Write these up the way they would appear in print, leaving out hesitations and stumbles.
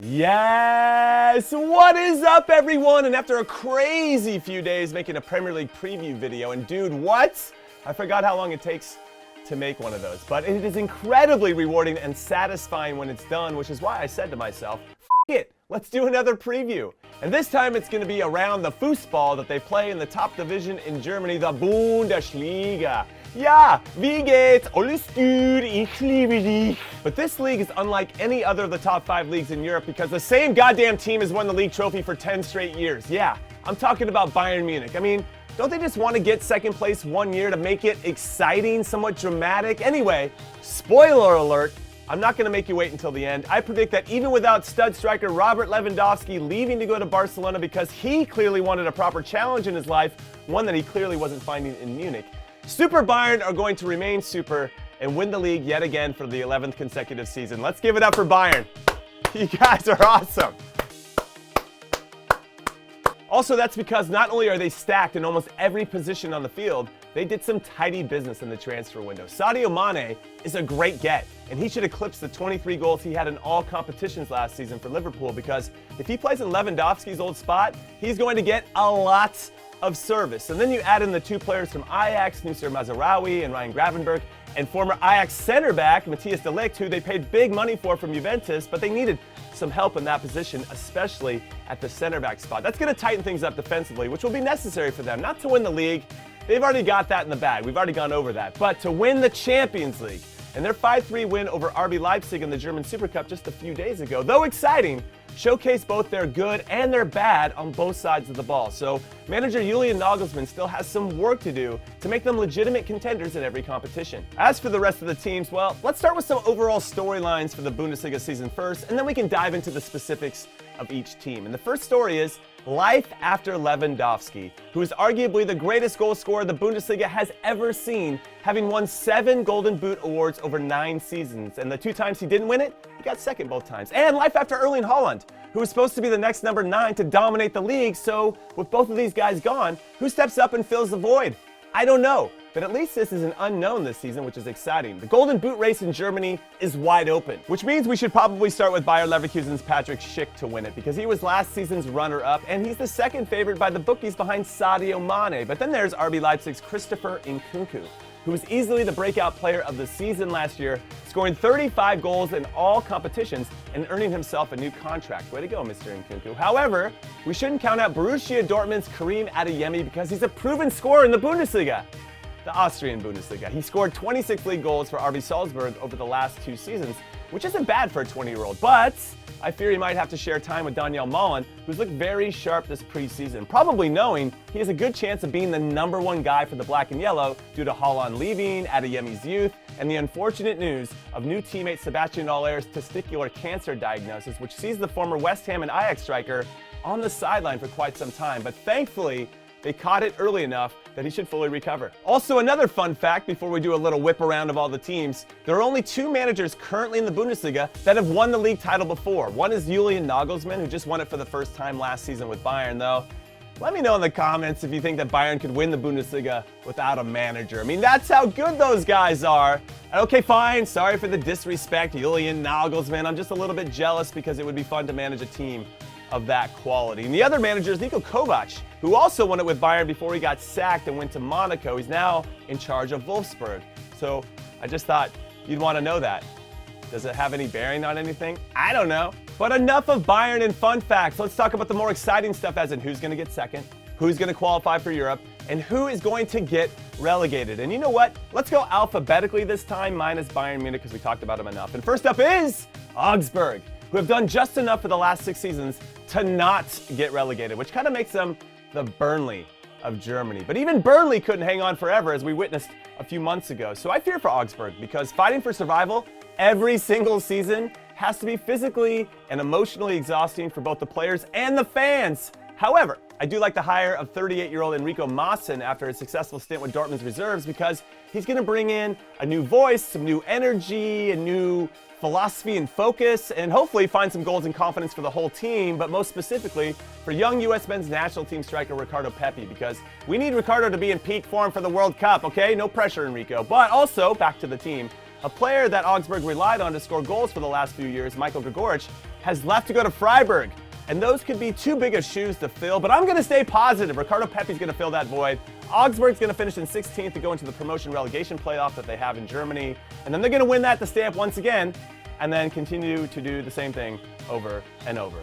Yes! What is up, everyone? And after a crazy few days making a Premier League preview video, and dude, what? I forgot how long it takes to make one of those. But it is incredibly rewarding and satisfying when it's done, which is why I said to myself, F it, let's do another preview. And this time it's going to be around the foosball that they play in the top division in Germany, the Bundesliga. Ja, wie geht's? Alles gut, ich liebe dich. But this league is unlike any other of the top 5 leagues in Europe because the same goddamn team has won the league trophy for 10 straight years. Yeah, I'm talking about Bayern Munich. I mean, don't they just want to get second place one year to make it exciting, somewhat dramatic? Anyway, spoiler alert, I'm not going to make you wait until the end. I predict that even without stud striker Robert Lewandowski leaving to go to Barcelona because he clearly wanted a proper challenge in his life, one that he clearly wasn't finding in Munich, Super Bayern are going to remain super and win the league yet again for the 11th consecutive season. Let's give it up for Bayern. You guys are awesome. Also, that's because not only are they stacked in almost every position on the field, they did some tidy business in the transfer window. Sadio Mane is a great get, and he should eclipse the 23 goals he had in all competitions last season for Liverpool because if he plays in Lewandowski's old spot, he's going to get a lot of service. And then you add in the 2 players from Ajax, Nusser Mazraoui and Ryan Gravenberch, and former Ajax center back Matthias de Ligt, who they paid big money for from Juventus, but they needed some help in that position, especially at the center back spot. That's going to tighten things up defensively, which will be necessary for them, not to win the league. They've already got that in the bag. We've already gone over that. But to win the Champions League, and their 5-3 win over RB Leipzig in the German Super Cup just a few days ago, though exciting, showcase both their good and their bad on both sides of the ball. So manager Julian Nagelsmann still has some work to do to make them legitimate contenders in every competition. As for the rest of the teams, well, let's start with some overall storylines for the Bundesliga season first, and then we can dive into the specifics of each team. And the first story is life after Lewandowski, who is arguably the greatest goal scorer the Bundesliga has ever seen, having won 7 Golden Boot awards over 9 seasons. And the 2 times he didn't win it, he got second both times. And life after Erling Haaland, who was supposed to be the next number 9 to dominate the league. So with both of these guys gone, who steps up and fills the void? I don't know. But at least this is an unknown this season, which is exciting. The Golden Boot race in Germany is wide open, which means we should probably start with Bayer Leverkusen's Patrick Schick to win it because he was last season's runner-up and he's the second favorite by the bookies behind Sadio Mane. But then there's RB Leipzig's Christopher Nkunku, who was easily the breakout player of the season last year, scoring 35 goals in all competitions and earning himself a new contract. Way to go, Mr. Nkunku. However, we shouldn't count out Borussia Dortmund's Karim Adeyemi because he's a proven scorer in the Bundesliga. The Austrian Bundesliga. He scored 26 league goals for RB Salzburg over the last 2 seasons, which isn't bad for a 20-year-old, but I fear he might have to share time with Daniel Malen, who's looked very sharp this preseason, probably knowing he has a good chance of being the number 1 guy for the black and yellow due to Haaland leaving, Adeyemi's youth, and the unfortunate news of new teammate Sebastian Aller's testicular cancer diagnosis, which sees the former West Ham and Ajax striker on the sideline for quite some time. But thankfully, they caught it early enough that he should fully recover. Also, another fun fact before we do a little whip around of all the teams, there are only 2 managers currently in the Bundesliga that have won the league title before. One is Julian Nagelsmann, who just won it for the first time last season with Bayern, though. Let me know in the comments if you think that Bayern could win the Bundesliga without a manager. I mean, that's how good those guys are. Okay, fine, sorry for the disrespect, Julian Nagelsmann. I'm just a little bit jealous because it would be fun to manage a team of that quality. And the other manager is Niko Kovac, who also won it with Bayern before he got sacked and went to Monaco. He's now in charge of Wolfsburg. So I just thought you'd want to know that. Does it have any bearing on anything? I don't know. But enough of Bayern and fun facts. Let's talk about the more exciting stuff, as in who's going to get second, who's going to qualify for Europe, and who is going to get relegated. And you know what? Let's go alphabetically this time, minus Bayern Munich, because we talked about them enough. And first up is Augsburg, who have done just enough for the last 6 seasons to not get relegated, which kind of makes them the Burnley of Germany. But even Burnley couldn't hang on forever, as we witnessed a few months ago. So I fear for Augsburg, because fighting for survival every single season has to be physically and emotionally exhausting for both the players and the fans. However, I do like the hire of 38-year-old Enrico Maassen after a successful stint with Dortmund's reserves because he's going to bring in a new voice, some new energy, a new philosophy and focus, and hopefully find some goals and confidence for the whole team, but most specifically for young U.S. men's national team striker Ricardo Pepi, because we need Ricardo to be in peak form for the World Cup, okay? No pressure, Enrico. But also, back to the team, a player that Augsburg relied on to score goals for the last few years, Michael Gregoric, has left to go to Fryeburg. And those could be too big of shoes to fill, but I'm going to stay positive. Ricardo Pepi's going to fill that void. Augsburg's going to finish in 16th to go into the promotion relegation playoff that they have in Germany. And then they're going to win that to stay up once again, and then continue to do the same thing over and over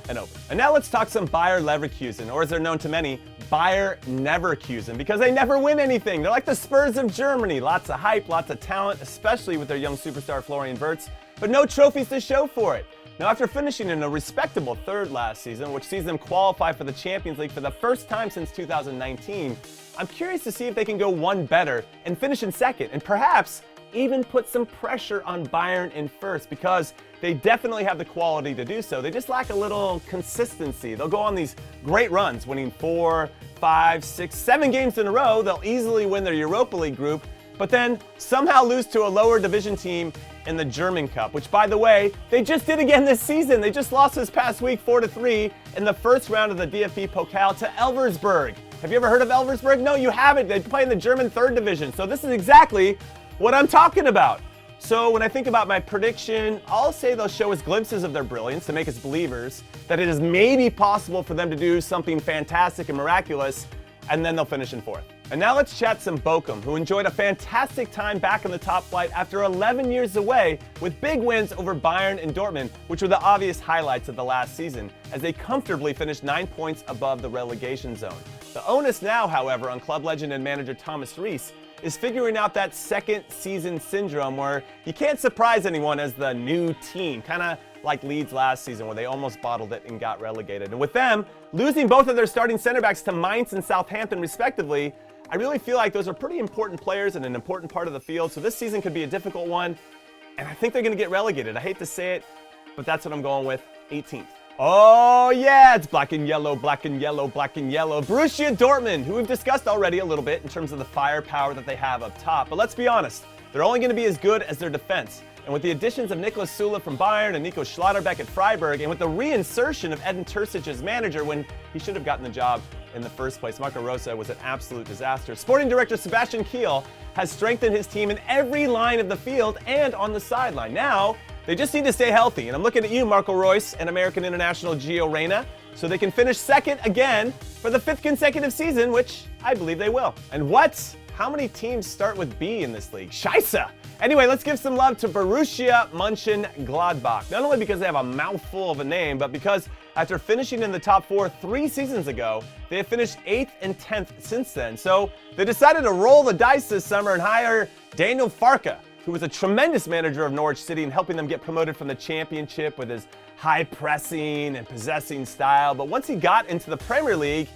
and over. And now let's talk some Bayer-Leverkusen, or as they're known to many, Bayer-Neverkusen, because they never win anything. They're like the Spurs of Germany. Lots of hype, lots of talent, especially with their young superstar Florian Wirtz, but no trophies to show for it. Now, after finishing in a respectable third last season, which sees them qualify for the Champions League for the first time since 2019, I'm curious to see if they can go one better and finish in second, and perhaps even put some pressure on Bayern in first, because they definitely have the quality to do so. They just lack a little consistency. They'll go on these great runs, winning 4, 5, 6, 7 games in a row. They'll easily win their Europa League group, but then somehow lose to a lower division team in the German Cup, which, by the way, they just did again this season. They just lost this past week 4-3 in the first round of the DFB Pokal to Elversberg. Have you ever heard of Elversberg? No, you haven't. They play in the German 3rd division. So this is exactly what I'm talking about. So when I think about my prediction, I'll say they'll show us glimpses of their brilliance to make us believers that it is maybe possible for them to do something fantastic and miraculous, and then they'll finish in 4th. And now let's chat some Bochum, who enjoyed a fantastic time back in the top flight after 11 years away, with big wins over Bayern and Dortmund, which were the obvious highlights of the last season, as they comfortably finished 9 points above the relegation zone. The onus now, however, on club legend and manager Thomas Rees is figuring out that second season syndrome where you can't surprise anyone as the new team, kind of like Leeds last season where they almost bottled it and got relegated. And with them losing both of their starting center backs to Mainz and Southampton respectively, I really feel like those are pretty important players and an important part of the field. So this season could be a difficult one, and I think they're going to get relegated. I hate to say it, but that's what I'm going with, 18th. Oh yeah, it's black and yellow, black and yellow, black and yellow. Borussia Dortmund, who we've discussed already a little bit in terms of the firepower that they have up top. But let's be honest, they're only going to be as good as their defense. And with the additions of Niklas Süle from Bayern and Nico Schlotterbeck at Fryeburg, and with the reinsertion of Edin Terzic as manager when he should have gotten the job in the first place, Marco Rose was an absolute disaster. Sporting director Sebastian Kiel has strengthened his team in every line of the field and on the sideline. Now, they just need to stay healthy. And I'm looking at you, Marco Reus and American international Gio Reyna, so they can finish second again for the 5th consecutive season, which I believe they will. And what? How many teams start with B in this league? Scheisse! Anyway, let's give some love to Borussia Mönchengladbach. Not only because they have a mouthful of a name, but because after finishing in the top 4 3 seasons ago, they have finished 8th and 10th since then. So they decided to roll the dice this summer and hire Daniel Farke, who was a tremendous manager of Norwich City and helping them get promoted from the championship with his high pressing and possessing style. But once he got into the Premier League,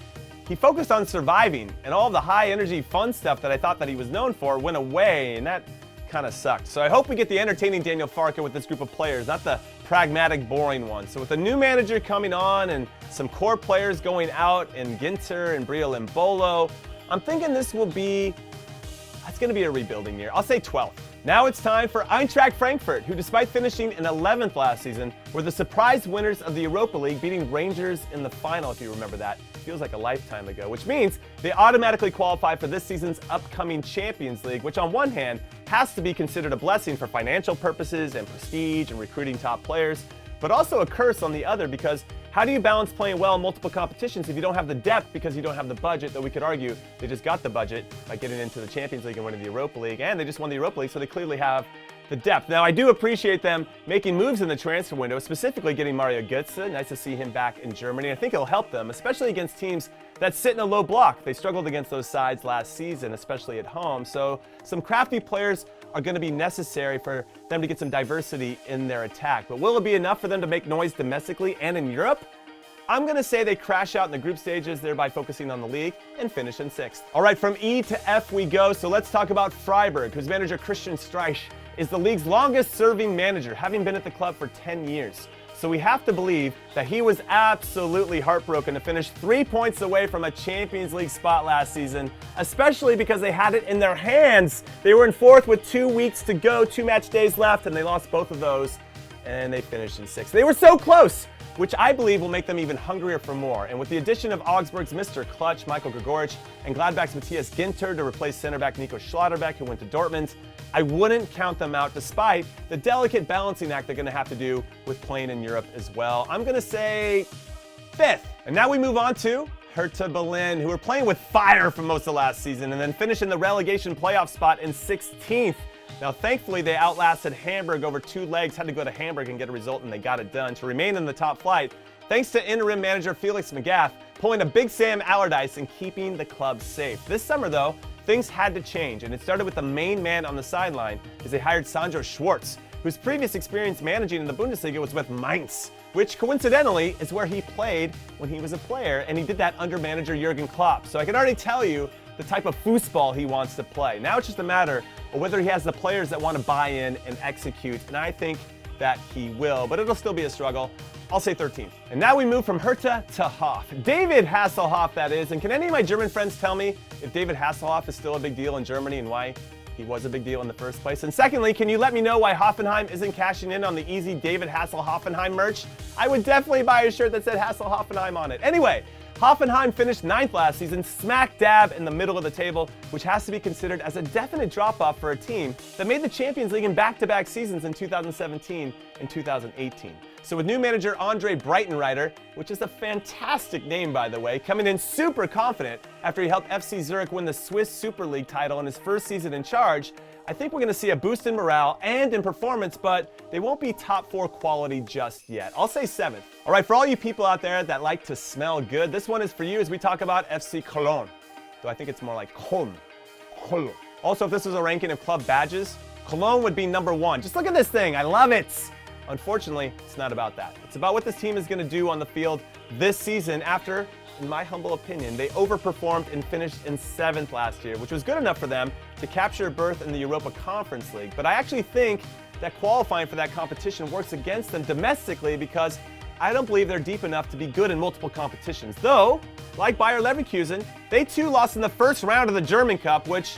he focused on surviving, and all the high energy fun stuff that I thought that he was known for went away, and that kind of sucked. So I hope we get the entertaining Daniel Farke with this group of players, not the pragmatic, boring one. So with a new manager coming on and some core players going out in Ginter and Brio Limbolo, I'm thinking it's going to be a rebuilding year. I'll say 12th. Now it's time for Eintracht Frankfurt, who despite finishing in 11th last season, were the surprise winners of the Europa League, beating Rangers in the final, if you remember that. Feels like a lifetime ago, which means they automatically qualify for this season's upcoming Champions League, which on one hand has to be considered a blessing for financial purposes and prestige and recruiting top players, but also a curse on the other, because how do you balance playing well in multiple competitions if you don't have the depth because you don't have the budget? Though we could argue they just got the budget by getting into the Champions League and winning the Europa League, and they just won the Europa League, so they clearly have the depth. Now, I do appreciate them making moves in the transfer window, specifically getting Mario Götze. Nice to see him back in Germany. I think it'll help them, especially against teams that sit in a low block. They struggled against those sides last season, especially at home. So some crafty players are going to be necessary for them to get some diversity in their attack. But will it be enough for them to make noise domestically and in Europe? I'm going to say they crash out in the group stages, thereby focusing on the league, and finish in 6th. All right, from E to F we go. So let's talk about Fryeburg, whose manager Christian Streich is the league's longest-serving manager, having been at the club for 10 years. So we have to believe that he was absolutely heartbroken to finish 3 points away from a Champions League spot last season, especially because they had it in their hands. They were in 4th with 2 weeks to go, 2 match days left, and they lost both of those, and they finished in 6th. They were so close which I believe will make them even hungrier for more. And with the addition of Augsburg's Mr. Clutch, Michael Gregoric, and Gladbach's Matthias Ginter to replace center back Nico Schlotterbeck, who went to Dortmund, I wouldn't count them out despite the delicate balancing act they're going to have to do with playing in Europe as well. I'm going to say 5th. And now we move on to Hertha Berlin, who were playing with fire for most of last season and then finishing the relegation playoff spot in 16th. Now, thankfully, they outlasted Hamburg over 2 legs, had to go to Hamburg and get a result, and they got it done to remain in the top flight, thanks to interim manager Felix Magath pulling a Big Sam Allardyce and keeping the club safe. This summer, though, things had to change, and it started with the main man on the sideline as they hired Sandro Schwarz, whose previous experience managing in the Bundesliga was with Mainz, which coincidentally is where he played when he was a player, and he did that under manager Jurgen Klopp. So I can already tell you the type of foosball he wants to play. Now it's just a matter of whether he has the players that want to buy in and execute, and I think that he will, but it'll still be a struggle. I'll say 13th. And now we move from Hertha to Hoff. David Hasselhoff, that is, and can any of my German friends tell me if David Hasselhoff is still a big deal in Germany and why he was a big deal in the first place? And secondly, can you let me know why Hoffenheim isn't cashing in on the easy David Hasselhoffenheim merch? I would definitely buy a shirt that said Hasselhoffenheim on it. Anyway, Hoffenheim finished 9th last season, smack dab in the middle of the table, which has to be considered as a definite drop-off for a team that made the Champions League in back-to-back seasons in 2017 and 2018. So with new manager Andre Breitenreiter, which is a fantastic name by the way, coming in super confident after he helped FC Zurich win the Swiss Super League title in his first season in charge, I think we're going to see a boost in morale and in performance, but they won't be top 4 quality just yet. I'll say 7th. All right, for all you people out there that like to smell good, this one is for you as we talk about FC Cologne. Though I think it's more like Köln. Cologne. Also, if this was a ranking of club badges, Cologne would be number 1. Just look at this thing. I love it. Unfortunately, it's not about that. It's about what this team is going to do on the field this season after, in my humble opinion, they overperformed and finished in 7th last year, which was good enough for them to capture a berth in the Europa Conference League. But I actually think that qualifying for that competition works against them domestically because I don't believe they're deep enough to be good in multiple competitions. Though, like bayern-leverkusen, they too lost in the first round of the German Cup, which,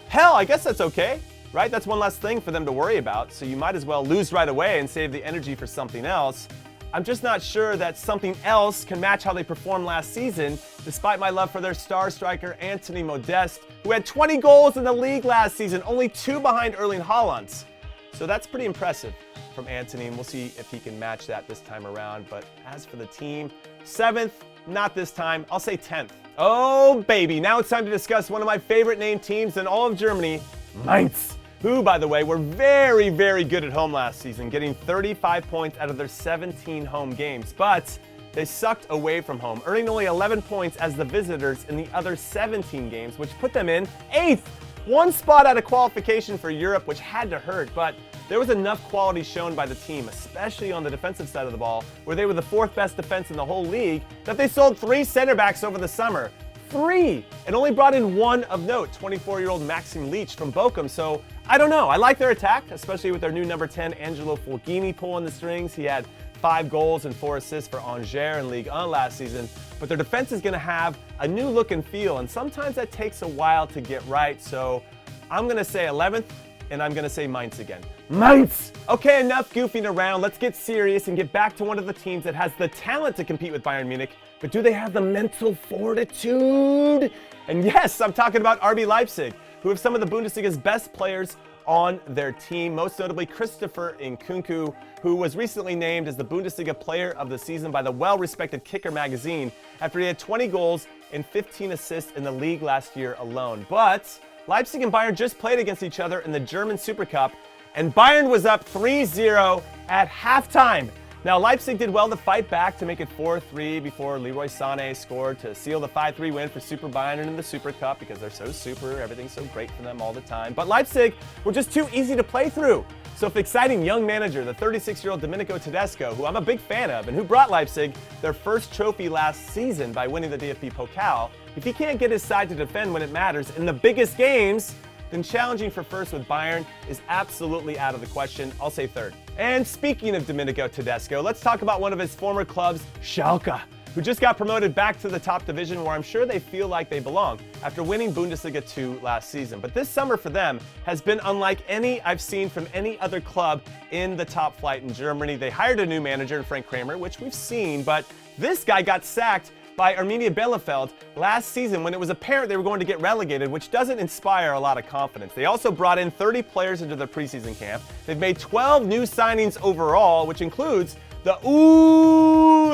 hell, I guess that's okay. Right? That's one less thing for them to worry about, so you might as well lose right away and save the energy for something else. I'm just not sure that something else can match how they performed last season, despite my love for their star striker Anthony Modeste, who had 20 goals in the league last season, only 2 behind Erling Haaland's. So that's pretty impressive from Anthony, and we'll see if he can match that this time around. But as for the team, 7th, not this time, I'll say 10th. Oh baby, now it's time to discuss one of my favorite named teams in all of Germany, Mainz, who, by the way, were very, very good at home last season, getting 35 points out of their 17 home games. But they sucked away from home, earning only 11 points as the visitors in the other 17 games, which put them in 8th. 1 spot out of qualification for Europe, which had to hurt, but there was enough quality shown by the team, especially on the defensive side of the ball, where they were the 4th best defense in the whole league, that they sold 3 center backs over the summer. 3! And only brought in 1 of note, 24-year-old Maxim Leach from Bochum. So I don't know. I like their attack, especially with their new number 10, Angelo Fulgini, pulling the strings. He had 5 goals and 4 assists for Angers in Ligue 1 last season. But their defense is going to have a new look and feel, and sometimes that takes a while to get right. So I'm going to say 11th, and I'm going to say Mainz again. Mainz! Okay, enough goofing around. Let's get serious and get back to one of the teams that has the talent to compete with Bayern Munich, but do they have the mental fortitude? And yes, I'm talking about RB Leipzig, who have some of the Bundesliga's best players on their team, most notably Christopher Nkunku, who was recently named as the Bundesliga Player of the Season by the well-respected Kicker magazine after he had 20 goals and 15 assists in the league last year alone. But Leipzig and Bayern just played against each other in the German Super Cup, and Bayern was up 3-0 at halftime. Now, Leipzig did well to fight back to make it 4-3 before Leroy Sané scored to seal the 5-3 win for Super Bayern in the Super Cup because they're so super, everything's so great for them all the time. But Leipzig were just too easy to play through. So if exciting young manager, the 36-year-old Domenico Tedesco, who I'm a big fan of and who brought Leipzig their first trophy last season by winning the DFB Pokal, if he can't get his side to defend when it matters in the biggest games, then challenging for first with Bayern is absolutely out of the question. I'll say 3rd. And speaking of Domenico Tedesco, let's talk about one of his former clubs, Schalke. who just got promoted back to the top division where I'm sure they feel like they belong after winning Bundesliga 2 last season. But this summer for them has been unlike any I've seen from any other club in the top flight in Germany. They hired a new manager in Frank Kramer, which we've seen, but this guy got sacked by Arminia Bielefeld last season when it was apparent they were going to get relegated, which doesn't inspire a lot of confidence. They also brought in 30 players into their preseason camp. They've made 12 new signings overall, which includes the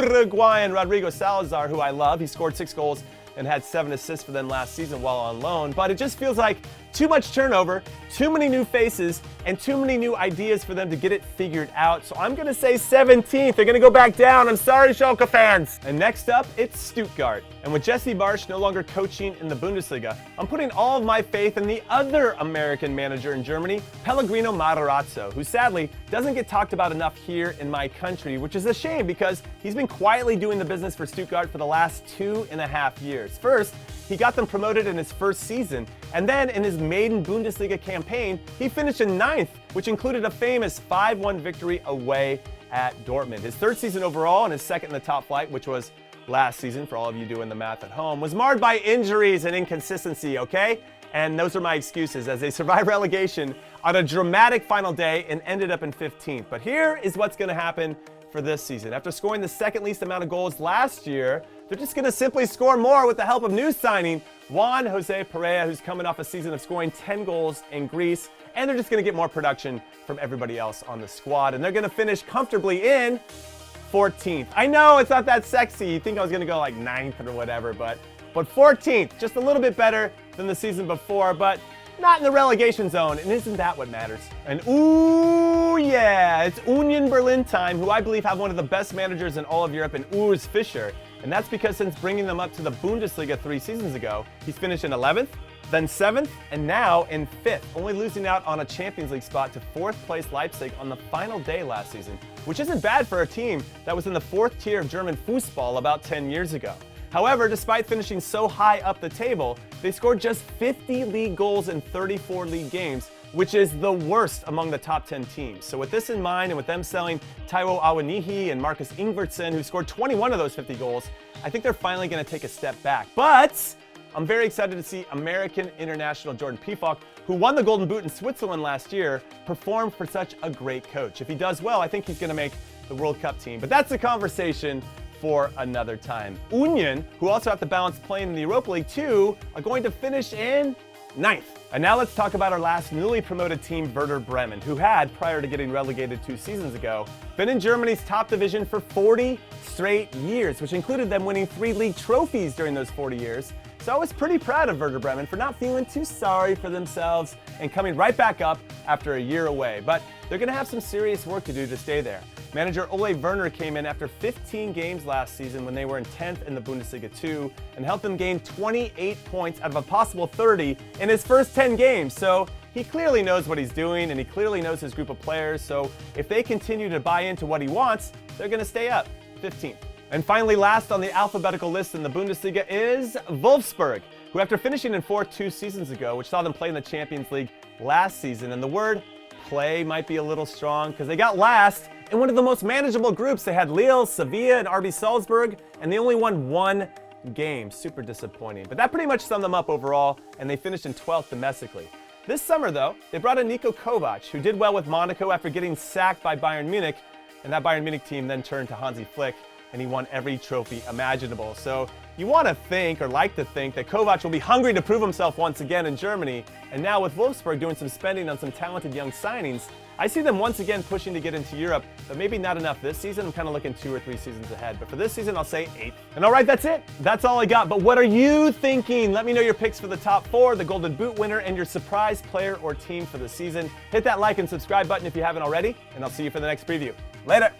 Uruguayan Rodrigo Salazar, who I love. He scored 6 goals and had 7 assists for them last season while on loan. But it just feels like too much turnover, too many new faces, and too many new ideas for them to get it figured out. So I'm going to say 17th. They're going to go back down. I'm sorry, Schalke fans. And next up, it's Stuttgart. And with Jesse Marsch no longer coaching in the Bundesliga, I'm putting all of my faith in the other American manager in Germany, Pellegrino Matarazzo, who sadly doesn't get talked about enough here in my country, which is a shame because he's been quietly doing the business for Stuttgart for the last 2.5 years. First, he got them promoted in his first season, and then in his maiden Bundesliga campaign, he finished in 9th, which included a famous 5-1 victory away at Dortmund. His third season overall and his second in the top flight, which was last season, for all of you doing the math at home, was marred by injuries and inconsistency, okay? And those are my excuses as they survived relegation on a dramatic final day and ended up in 15th. But here is what's going to happen for this season. After scoring the second least amount of goals last year, they're just going to simply score more with the help of new signing Juan Jose Perea, who's coming off a season of scoring 10 goals in Greece, and they're just going to get more production from everybody else on the squad, and they're going to finish comfortably in 14th. I know it's not that sexy. You think I was going to go like 9th or whatever, but 14th, just a little bit better than the season before, but not in the relegation zone, and isn't that what matters? And ooh, yeah, it's Union Berlin time, who I believe have one of the best managers in all of Europe in Urs Fischer. And that's because since bringing them up to the Bundesliga 3 seasons ago, he's finished in 11th, then 7th, and now in 5th, only losing out on a Champions League spot to 4th place Leipzig on the final day last season, which isn't bad for a team that was in the 4th tier of German Fußball about 10 years ago. However, despite finishing so high up the table, they scored just 50 league goals in 34 league games, which is the worst among the top 10 teams. So with this in mind, and with them selling Taiwo Awoniyi and Marcus Ingwertsen, who scored 21 of those 50 goals, I think they're finally going to take a step back. But I'm very excited to see American international Jordan Pefok, who won the Golden Boot in Switzerland last year, perform for such a great coach. If he does well, I think he's going to make the World Cup team. But that's a conversation for another time. Union, who also have to balance playing in the Europa League too, are going to finish in 9th. And now let's talk about our last newly promoted team, Werder Bremen, who had, prior to getting relegated 2 seasons ago, been in Germany's top division for 40 straight years, which included them winning 3 league trophies during those 40 years. So I was pretty proud of Werder Bremen for not feeling too sorry for themselves and coming right back up after a year away. But they're going to have some serious work to do to stay there. Manager Ole Werner came in after 15 games last season when they were in 10th in the Bundesliga 2 and helped them gain 28 points out of a possible 30 in his first 10 games. So he clearly knows what he's doing and he clearly knows his group of players. So if they continue to buy into what he wants, they're going to stay up, 15th. And finally, last on the alphabetical list in the Bundesliga is Wolfsburg, who after finishing in 4th 2 seasons ago, which saw them play in the Champions League last season, and the word play might be a little strong because they got last in one of the most manageable groups. They had Lille, Sevilla, and RB Salzburg, and they only won 1 game. Super disappointing. But that pretty much summed them up overall, and they finished in 12th domestically. This summer, though, they brought in Niko Kovac, who did well with Monaco after getting sacked by Bayern Munich, and that Bayern Munich team then turned to Hansi Flick, and he won every trophy imaginable. So you want to think, or like to think, that Kovac will be hungry to prove himself once again in Germany. And now with Wolfsburg doing some spending on some talented young signings, I see them once again pushing to get into Europe, but maybe not enough this season. I'm kind of looking 2 or 3 seasons ahead. But for this season, I'll say 8th. And all right, that's it. That's all I got. But what are you thinking? Let me know your picks for the top 4, the Golden Boot winner, and your surprise player or team for the season. Hit that like and subscribe button if you haven't already, and I'll see you for the next preview. Later.